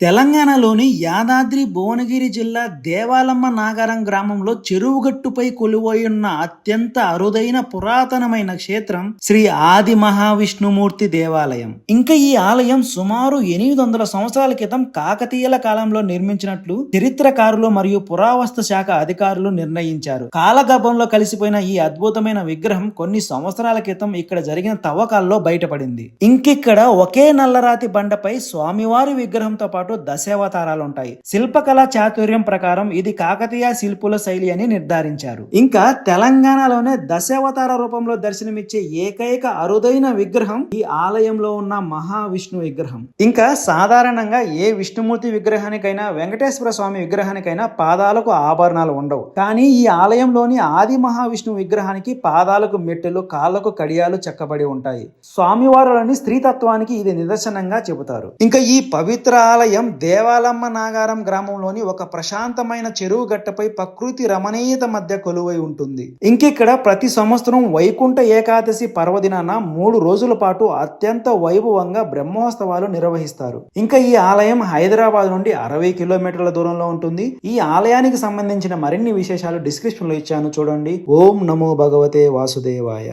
తెలంగాణలోని యాదాద్రి భువనగిరి జిల్లా దేవాలమ్మ నాగారం గ్రామంలో చెరువుగట్టుపై కొలువైయున్న అత్యంత అరుదైన పురాతనమైన క్షేత్రం శ్రీ ఆది మహావిష్ణుమూర్తి దేవాలయం. ఇంకా ఈ ఆలయం సుమారు 800 సంవత్సరాల క్రితం కాకతీయుల కాలంలో నిర్మించినట్లు చరిత్రకారులు మరియు పురావస్తు శాఖ అధికారులు నిర్ణయించారు. కాలగర్భంలో కలిసిపోయిన ఈ అద్భుతమైన విగ్రహం కొన్ని సంవత్సరాల క్రితం ఇక్కడ జరిగిన తవ్వకాల్లో బయటపడింది. ఇంకిక్కడ ఒకే నల్లరాతి బండపై స్వామివారి విగ్రహంతో పాటు దశావతారాలు ఉంటాయి. శిల్పకళా చాతుర్యం ప్రకారం ఇది కాకతీయ శిల్పుల శైలి అని నిర్ధారించారు. ఇంకా తెలంగాణలోనే దశావతార రూపంలో దర్శనమిచ్చే ఏకైక అరుదైన విగ్రహం ఈ ఆలయంలో ఉన్న మహావిష్ణు విగ్రహం. ఇంకా సాధారణంగా ఏ విష్ణుమూర్తి విగ్రహానికైనా వెంకటేశ్వర స్వామి విగ్రహానికైనా పాదాలకు ఆభరణాలు ఉండవు. కానీ ఈ ఆలయంలోని ఆది మహావిష్ణు విగ్రహానికి పాదాలకు మెట్టెలు, కాళ్లకు కడియాలు చెక్కబడి ఉంటాయి. స్వామివారులోని స్త్రీతత్వానికి ఇది నిదర్శనంగా చెబుతారు. ఇంకా ఈ పవిత్ర ఆలయం దేవాలమ్మ నాగారం గ్రామంలోని ఒక ప్రశాంతమైన చెరువు గట్టపై ప్రకృతి రమణీయత మధ్య కొలువై ఉంటుంది. ఇంకిక్కడ ప్రతి సంవత్సరం వైకుంఠ ఏకాదశి పర్వదినాన 3 రోజుల పాటు అత్యంత వైభవంగా బ్రహ్మోత్సవాలు నిర్వహిస్తారు. ఇంకా ఈ ఆలయం హైదరాబాద్ నుండి 60 కిలోమీటర్ల దూరంలో ఉంటుంది. ఈ ఆలయానికి సంబంధించిన మరిన్ని విశేషాలు డిస్క్రిప్షన్ లో ఇచ్చాను, చూడండి. ఓం నమో భగవతే వాసుదేవాయ.